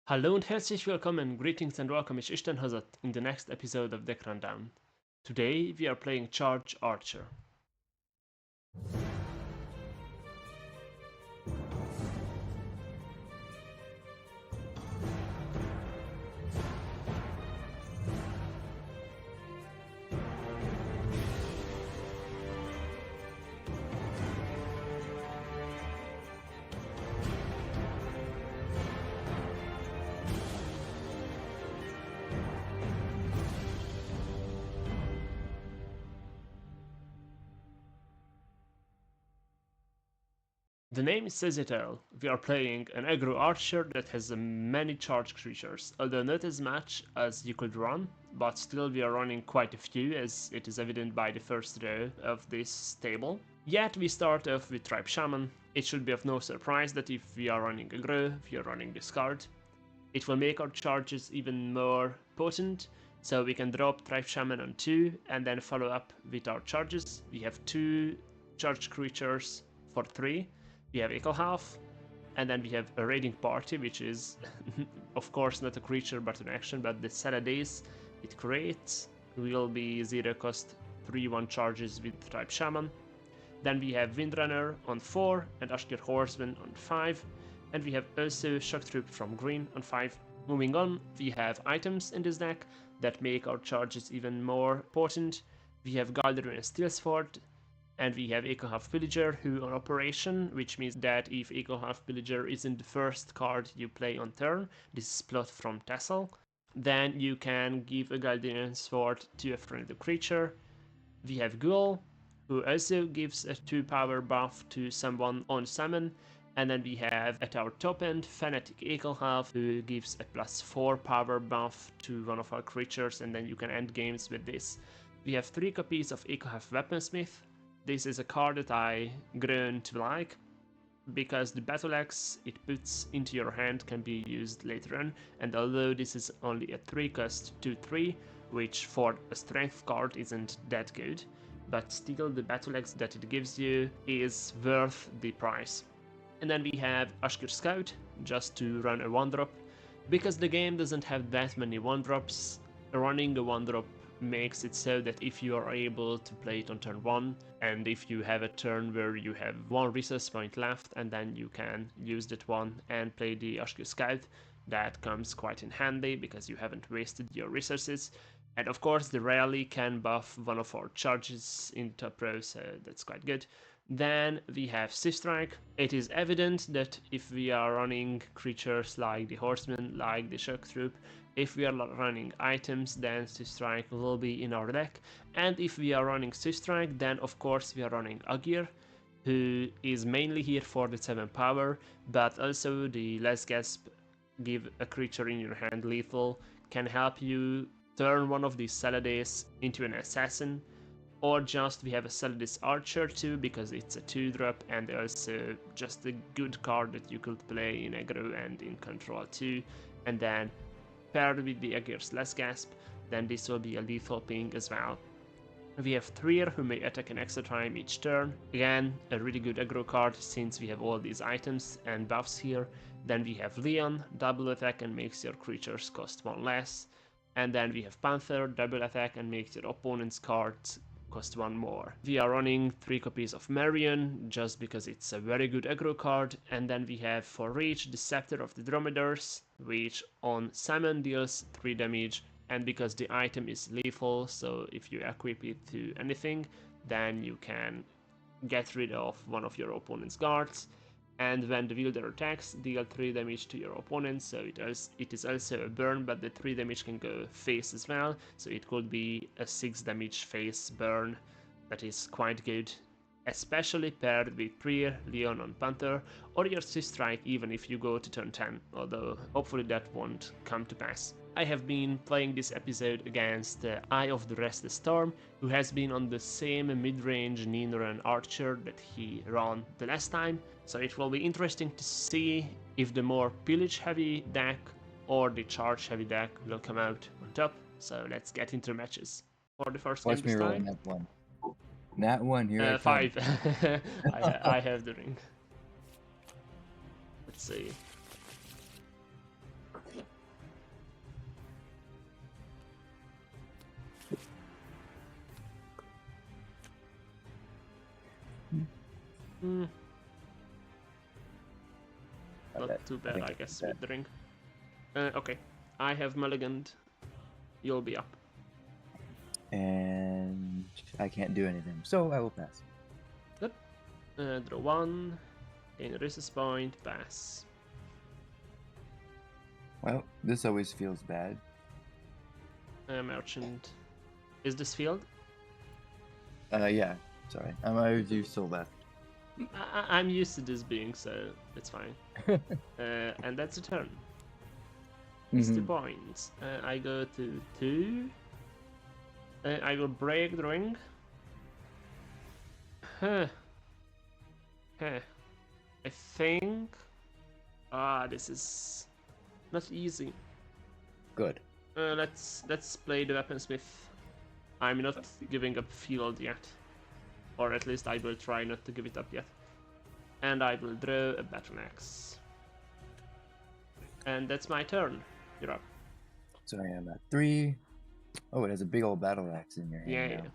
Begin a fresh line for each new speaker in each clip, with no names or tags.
Hallo und herzlich willkommen, greetings and welcome, ich Ishtan Hazat in the next episode of Deck Rundown. Today we are playing Charge Archer. The name says it all. We are playing an aggro archer that has many charge creatures, although not as much as you could run, but still we are running quite a few, as it is evident by the first row of this table. Yet we start off with Tribe Shaman. It should be of no surprise that if we are running aggro, we are running this card. It will make our charges even more potent, so we can drop Tribe Shaman on 2 and then follow up with our charges. We have 2 charge creatures for 3. We have Echo Half, and then we have a Raiding Party, which is of course not a creature but an action, but the Saturdays it creates will be 0 cost 3/1 charges with Tribe Shaman. Then we have Windrunner on 4 and Ashkir Horseman on 5, and we have also Shock Troop from green on 5. Moving on, we have items in this deck that make our charges even more potent. We have Galderon and Steelsword, and we have Echohalf Pillager who on operation, which means that if Echohalf Pillager isn't the first card you play on turn, this is plot from Tassel, then you can give a Guardian Sword to a friendly creature. We have Ghoul, who also gives a 2 power buff to someone on summon, and then we have at our top end Fanatic Echohalf, who gives a +4 power buff to one of our creatures, and then you can end games with this. We have 3 copies of Echohalf Weaponsmith. This is a card that I grown to like, because the battle axe it puts into your hand can be used later on, and although this is only a 3 cost 2/3, which for a strength card isn't that good, but still the battle axe that it gives you is worth the price. And then we have Ashkir Scout, just to run a 1-drop. Because the game doesn't have that many 1-drops, running a 1-drop makes it so that if you are able to play it on turn 1, and if you have a turn where you have 1 resource point left, and then you can use that one and play the Ashkir Scout, that comes quite in handy because you haven't wasted your resources. And of course the rally can buff one of our charges in top row, so that's quite good. Then we have Strike. It is evident that if we are running creatures like the Horseman, like the Shock Troop, if we are running items, then Strike will be in our deck. And if we are running Strike, then of course we are running Agir, who is mainly here for the 7 power, but also the Less Gasp, give a creature in your hand lethal, can help you turn one of these Saturdays into an assassin, or just we have a Saladis Archer too, because it's a 2-drop and also just a good card that you could play in aggro and in control too. And then paired with the Agir's Less Gasp, then this will be a lethal ping as well. We have Trier, who may attack an extra time each turn. Again, a really good aggro card since we have all these items and buffs here. Then we have Leon, double attack and makes your creatures cost 1 less. And then we have Panther, double attack and makes your opponent's cards cost 1 more. We are running 3 copies of Marion, just because it's a very good aggro card. And then we have for Reach the Scepter of the Dromedars, which on summon deals 3 damage, and because the item is lethal, so if you equip it to anything, then you can get rid of one of your opponent's guards. And when the wielder attacks, deal 3 damage to your opponent, so it is also a burn, but the 3 damage can go face as well, so it could be a 6 damage face burn that is quite good, especially paired with Trier, Leon on Panther, or your Strike even if you go to turn 10, although hopefully that won't come to pass. I have been playing this episode against Eye of the Restless Storm, who has been on the same mid-range Ninran Archer that he ran the last time, so it will be interesting to see if the more pillage-heavy deck or the charge-heavy deck will come out on top. So let's get into matches. For the first
Watch
game
me
this
roll
time,
that one. Nat 1, here I come.
5. I have the ring. Let's see. Hmm.
Not
Not too bad, I
it's
guess,
bad.
with the ring. Okay, I have mulliganed. You'll be up.
And I can't do anything, so I will pass.
Yep. Draw 1, gain a resist point, pass.
Well, this always feels bad.
Merchant. Is this field?
Yeah. Sorry, I do still left.
I'm used to this being, so it's fine. And that's a turn. It's 2 points. I go to 2. I will break the ring. Huh. I think... this is not easy.
Good.
Let's play the weaponsmith. I'm not giving up field yet. Or at least I will try not to give it up yet. And I will draw a battle axe. And that's my turn. You're up.
So I am at 3. Oh, it has a big old battle axe in your hand
Yeah.
now.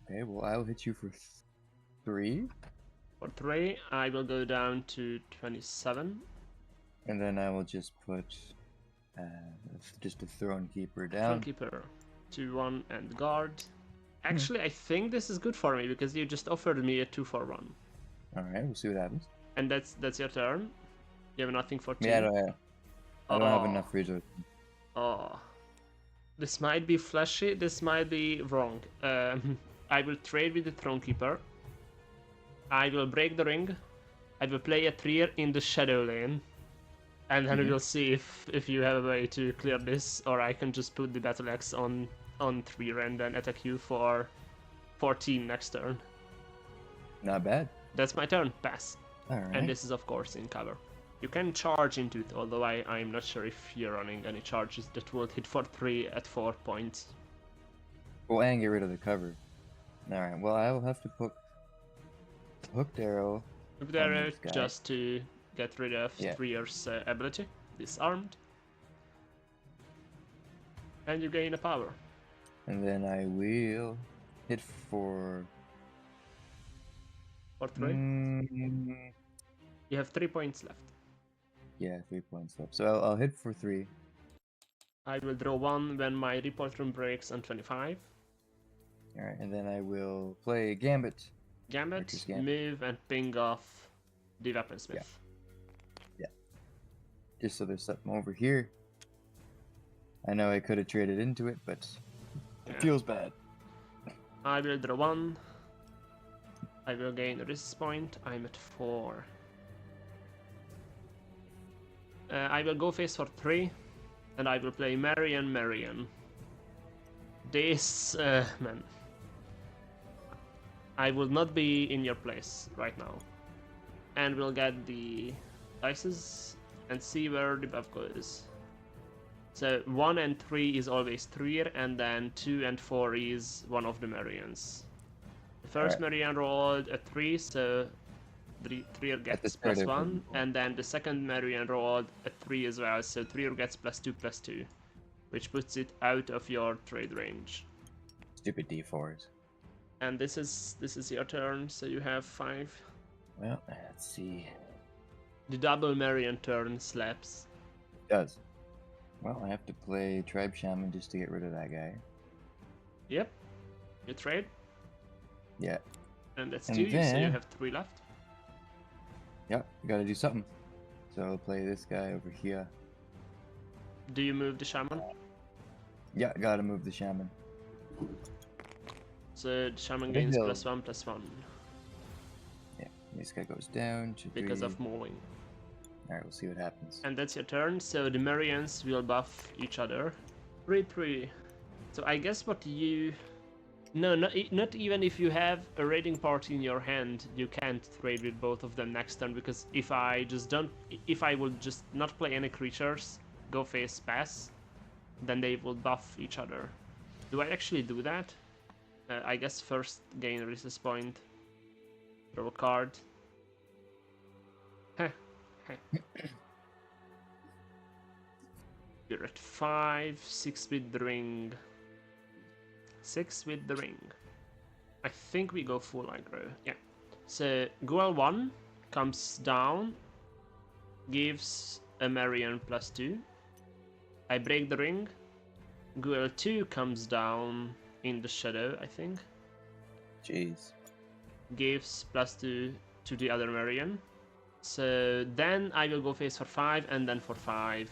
Okay, well, I'll hit you for 3.
For 3, I will go down to 27.
And then I will just put just a throne keeper down.
Keeper, 2-1 and guard. Actually, I think this is good for me because you just offered me a 2-for-1.
All right, we'll see what happens.
And that's your turn. You have nothing for 2.
Yeah, I don't have enough resources.
Oh, this might be flashy. This might be wrong. I will trade with the throne keeper. I will break the ring. I will play a trier in the shadow lane. And then we'll see if you have a way to clear this, or I can just put the battle axe on 3 and then attack you for 14 next turn.
Not bad.
That's my turn. Pass.
All right.
And this is of course in cover. You can charge into it, although I'm not sure if you're running any charges that will hit for 3 at 4 points.
Well, and get rid of the cover. All right. Well, I will have to put hooked arrow.
Hooked arrow just to get rid of Trier's ability. Disarmed. And you gain a power.
And then I will hit for...
For 3? You have 3 points left.
Yeah, 3 points left. So I'll hit for 3.
I will draw 1 when my report room breaks on 25.
Alright, and then I will play Gambit.
Gambit, move and ping off the weaponsmith.
Yeah. Just so there's something over here. I know I could have traded into it, but it feels bad.
I will draw 1. I will gain a resist point. I'm at 4. I will go face for 3. And I will play Marion. This, man. I will not be in your place right now. And we'll get the dices and see where the buff goes. So 1 and 3 is always Trier, and then 2 and 4 is one of the Marians. The first Marian rolled a 3, so the Trier gets +1, and then the second Marian rolled a 3 as well, so Trier gets +2/+2, which puts it out of your trade range.
Stupid D4s.
And this is your turn, so you have 5.
Well, let's see.
The double Marian turn slaps.
It does. Well, I have to play Tribe Shaman just to get rid of that guy.
Yep. You trade.
Yeah.
And that's 2, so you have 3 left.
Yep, gotta do something. So I'll play this guy over here.
Do you move the shaman?
Yeah, gotta move the shaman.
So the shaman gains +1/+1.
Yeah, this guy goes down to 3.
Because of moving.
Alright, we'll see what happens.
And that's your turn, so the Marians will buff each other. 3/3. So I guess what you... No, not even if you have a raiding party in your hand, you can't trade with both of them next turn, because if I would just not play any creatures, go face pass, then they will buff each other. Do I actually do that? I guess first gain resist point, draw a card. You're at 5, 6 with the ring. 6 with the ring. I think we go full aggro. Yeah. So Guel 1 comes down, gives a Marion +2. I break the ring. Guel 2 comes down in the shadow, I think.
Jeez.
Gives +2 to the other Marion. So then I will go face for 5 and then for 5.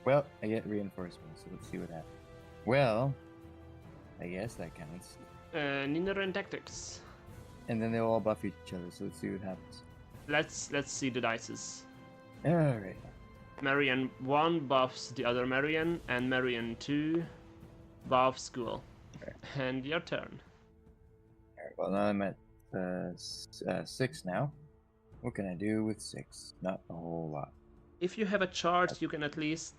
Well, I get reinforcements, so let's see what happens. Well, I guess that counts.
Niner and Tactics.
And then they'll all buff each other, so let's see what happens.
Let's see the dices.
Alright.
Marion 1 buffs the other Marion, and Marion 2 buffs Ghoul.
Okay.
And your turn.
Alright, well now I'm at 6 now. What can I do with 6? Not a whole lot.
If you have a charge, you can at least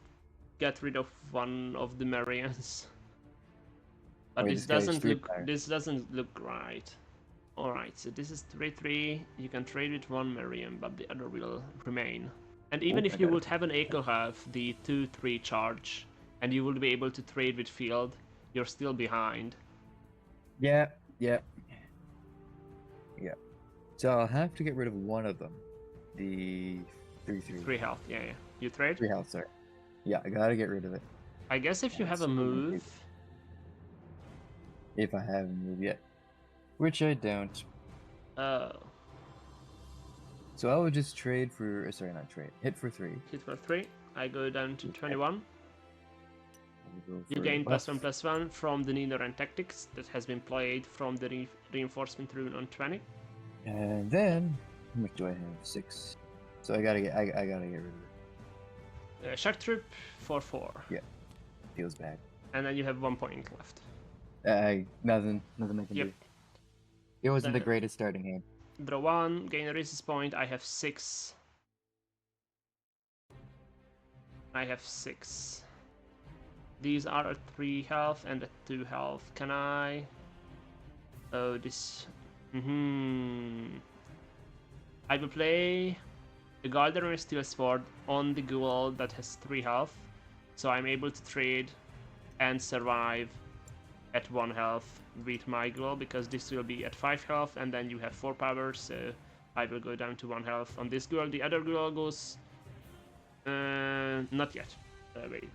get rid of one of the Marions. But
Wait,
this
this guy's
doesn't
Street
look
Fighter.
this doesn't look right. Alright, so this is 3-3. You can trade with one Marion, but the other will remain. And even
Oh,
if
I
you
got
would
it.
have an Echo have the 2-3 charge, and you would be able to trade with field, you're still behind.
Yeah. So I'll have to get rid of one of them. The 3-3.
3 health, yeah. You trade?
3 health, sorry. Yeah, I gotta get rid of it.
I guess if you
Yeah,
have a
so many
move,
If I haven't moved yet. Which I don't.
oh,
So I would just trade for, sorry, not trade, hit for 3.
hit for 3. I go down to 21.
We'll go
You
for
gain
buff.
+1/+1 from the Niner and Tactics that has been played from the reinforcement rune on 20.
And then, how much do I have? 6. So I gotta get rid of it.
Shock Troop for 4.
Feels bad.
And then you have 1 point left.
Nothing I can
Yep.
do. It wasn't the
Then-
greatest starting hand.
Draw 1, gain a resist point. I have 6. These are at 3 health and at 2 health. Can I? Oh, this. I will play a Galderian Steel Sword on the Ghoul that has 3 health. So I'm able to trade and survive at 1 health with my Ghoul, because this will be at 5 health and then you have 4 power, so I will go down to 1 health on this Ghoul. The other Ghoul goes... not yet. Wait.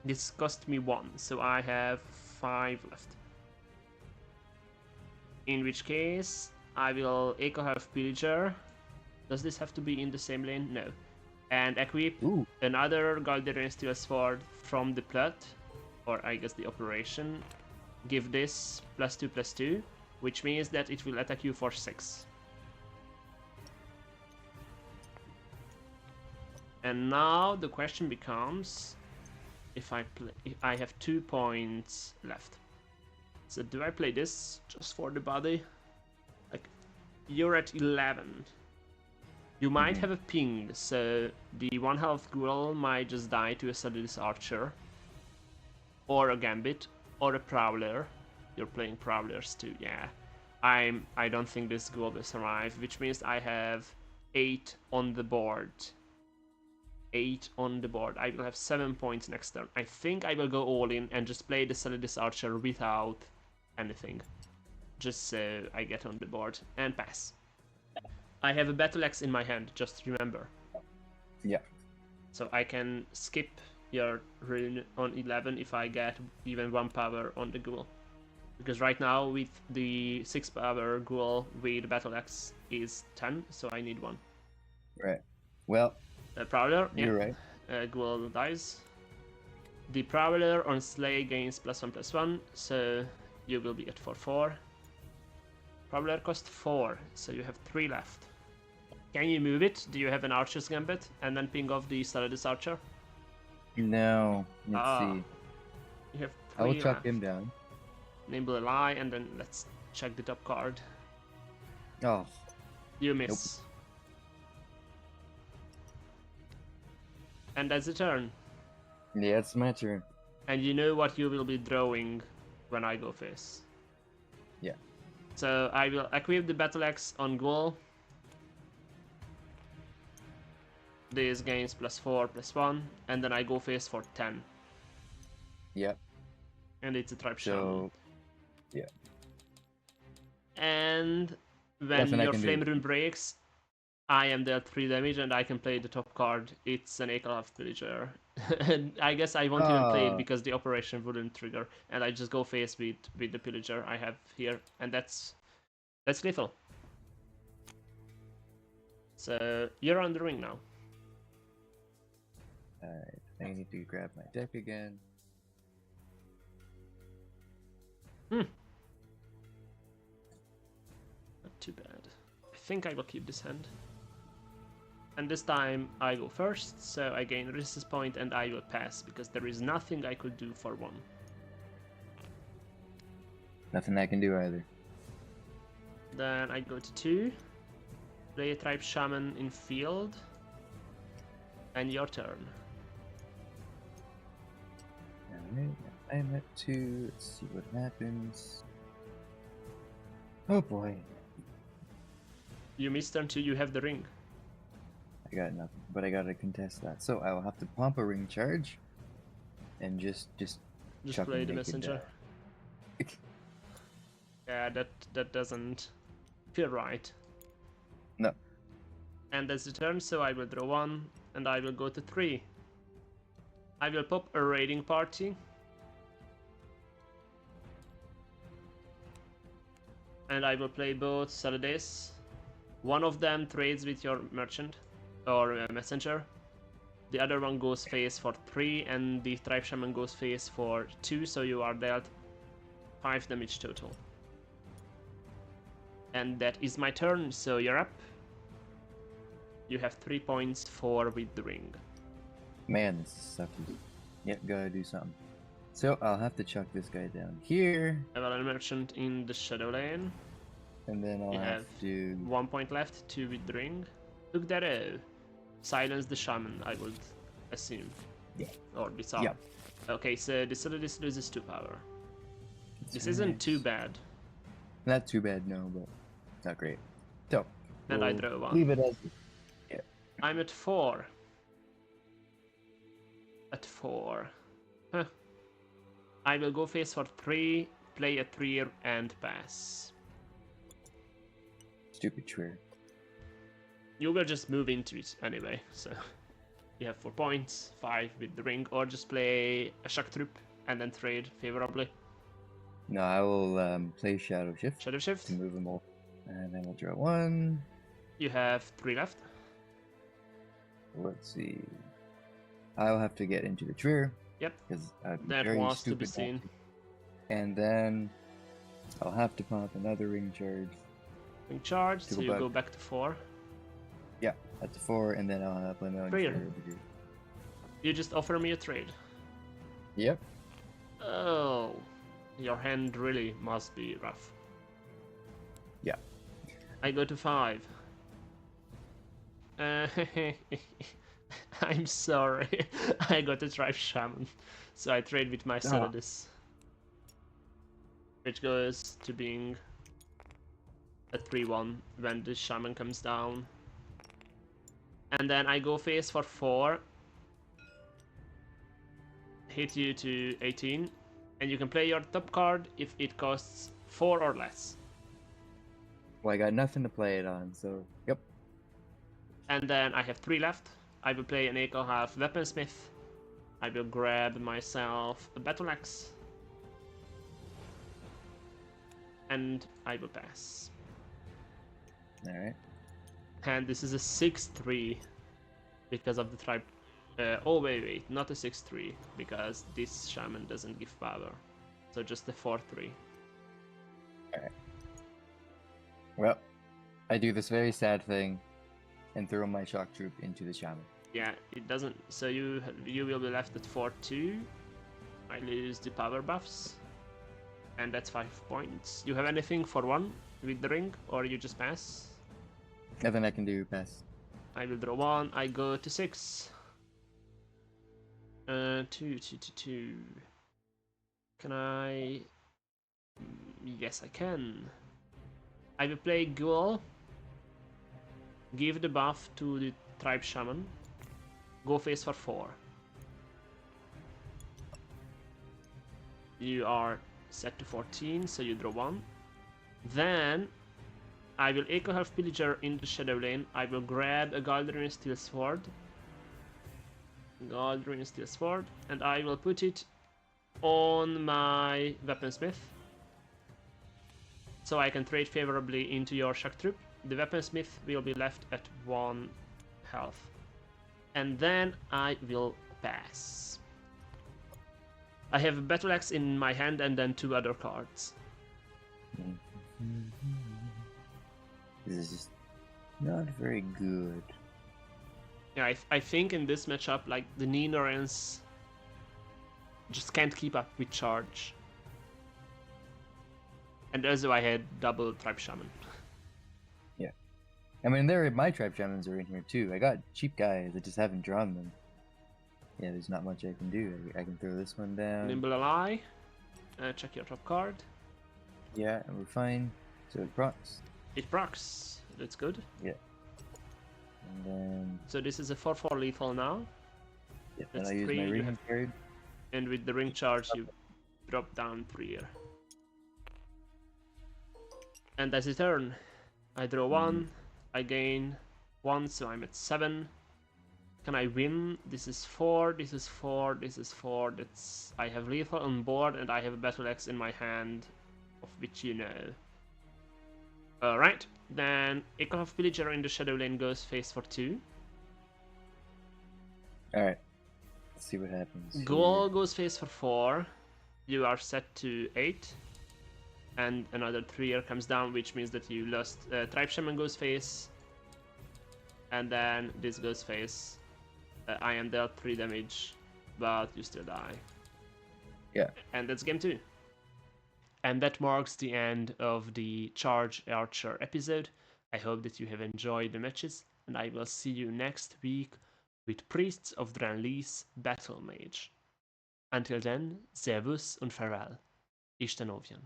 This cost me 1, so I have 5 left. In which case, I will Echo have Pillager. Does this have to be in the same lane? No. And equip
Ooh.
another Galderian Steel Sword from the plot, or I guess the operation. Give this +2/+2, which means that it will attack you for 6. And now the question becomes, if I have 2 points left. So do I play this just for the body? Like, you're at 11. You might have a ping, so the 1 health Ghoul might just die to a Solidus Archer, or a Gambit, or a Prowler. You're playing Prowlers too, yeah. I don't think this Ghoul will survive, which means I have 8 on the board. 8 on the board. I will have 7 points next turn. I think I will go all in and just play the Solidus Archer without anything, just so I get on the board and pass. I have a Battle Axe in my hand, just remember.
Yeah.
So I can skip your rune on 11 if I get even 1 power on the Ghoul. Because right now with the 6 power Ghoul with Battle Axe is 10, so I need 1.
Right. Well,
Prowler, yeah.
you're right.
Ghoul dies. The Prowler on Slay gains +1/+1, so you will be at 4/4. Prowler cost 4, so you have 3 left. Can you move it? Do you have an Archer's Gambit? And then ping off the Solidus Archer?
No. Let's see.
You have 3
I will chuck
left.
him down.
Nimble Ally, and then let's check the top card.
Oh.
You miss. And that's the turn.
Yeah, it's my turn.
And you know what you will be drawing when I go face.
Yeah.
So I will equip the Battle Axe on Ghoul. This gains +4/+1, and then I go face for 10.
Yep.
And it's a tribe shaman.
So, yeah.
And when
Nothing I
your
can
flame
do.
rune breaks, I am dealt 3 damage and I can play the top card. It's an Akelhalf Pillager. And I guess I won't even play it because the operation wouldn't trigger. And I just go face with the Pillager I have here. And that's lethal. So you're on the ring now.
Alright, I need to grab my deck again.
Not too bad. I think I will keep this hand. And this time I go first, so I gain resistance point and I will pass, because there is nothing I could do for 1.
Nothing I can do either.
Then I go to 2, play a tribe shaman in field, and your turn.
Alright, I'm at 2. Let's see what happens. Oh boy.
You miss turn 2, you have the ring.
I got nothing, but I gotta contest that. So I will have to pump a ring charge and just chuck
play
and
the
make it
messenger.
die.
Yeah, that doesn't feel right.
No.
And that's the turn, so I will draw 1, and I will go to 3. I will pop a raiding party. And I will play both Saturdays. One of them trades with your merchant or messenger. The other one goes face for 3, and the tribe shaman goes face for 2, so you are dealt 5 damage total. And that is my turn, so you're up. You have 3 points for with the ring.
Man, this is sucky. Yep, gotta do something. So I'll have to chuck this guy down here,
I will a merchant in the shadow lane.
and then I'll
You
have
have
to.
1 point left, 2 with the ring. Look that out. Silence the shaman, I would assume.
Yeah.
Or disarm.
Yeah.
Okay, so this loses 2 power.
That's
This isn't too
nice.
bad.
Not too bad, no, but it's not great. So.
And I
we'll
draw 1.
Leave it as. Yeah.
I'm at 4. At 4. Huh. I will go face for 3, play a 3 and pass.
Stupid trigger.
You will just move into it anyway, so you have 4 points, 5 with the ring, or just play a shock troop and then trade favorably.
No, I will play Shadow Shift
Shadow Shift.
to move them all, and then we'll draw 1.
You have 3 left.
Let's see. I'll have to get into the trigger.
Yep.
Because I'd be
That
very
was to
stupid
be
not
seen.
to. And then I'll have to pump another ring charge.
Ring charge,
To
so
go
you
back.
go back to 4.
Yeah, at the 4, and then I'll have my own
Trigger.
trigger over here.
You just offer me a trade.
Yep.
Oh, your hand really must be rough.
Yeah.
I go to 5. I'm sorry. I got a tribe shaman, so I trade with my Saladis, which goes to being a 3-1 when the shaman comes down. And then I go face for 4, hit you to 18, and you can play your top card if it costs 4 or less.
Well, I got nothing to play it on, so yep.
And then I have 3 left. I will play an Akelhalf Weaponsmith. I will grab myself a Battle Axe. And I will pass.
Alright.
And this is a 6-3 because of the tribe. Oh wait, not a 6-3 because this shaman doesn't give power. So just a 4-3.
Alright. Well, I do this very sad thing and throw my shock troop into the shaman.
Yeah, it doesn't. So you will be left at 4-2. I lose the power buffs, and that's 5 points. You have anything for 1 with the ring, or you just pass?
Nothing I can do, pass.
I will draw 1. I go to 6. 2. Can I? Yes, I can. I will play Ghoul. Give the buff to the tribe shaman. Go face for 4. You are set to 14, so you draw 1. Then I will Echo Half Pillager in the Shadow Lane. I will grab a Galdrian Steel Sword. And I will put it on my Weaponsmith. So I can trade favorably into your Shock Troop. The Weaponsmith will be left at 1 health. And then I will pass. I have a Battle Axe in my hand and then 2 other cards.
This is just not very good.
Yeah, I think in this matchup, like, the Ninorans just can't keep up with charge. And also I had double Tribe Shaman.
Yeah. I mean, my Tribe Shamans are in here too. I got cheap guys, I just haven't drawn them. Yeah, there's not much I can do. I can throw this one down.
Nimble Ally. Check your top card.
Yeah, and we're fine. So it procs.
It procs. That's good.
Yeah. And then...
So this is a 4/4 lethal now.
Yeah, then
That's
I use
3,
my
you
ring
have...
card.
And with the ring charge, you drop down 3. And that's the turn. I draw 1. I gain 1, so I'm at 7. Can I win? This is 4, this is 4, this is 4. That's... I have lethal on board and I have a Battle Axe in my hand, of which you know. Alright, then Echo of Pillager in the Shadow Lane goes face for 2.
Alright, let's see what happens.
Goal goes face for 4. You are set to 8. And another 3 comes down, which means that you lost. Tribe Shaman goes face. And then this goes face. I am dealt 3 damage, but you still die.
Yeah.
And that's game 2. And that marks the end of the Charge Archer episode. I hope that you have enjoyed the matches, and I will see you next week with Priests of Dranlee's Battle Mage. Until then, Servus und Farewell. Isten Ovian.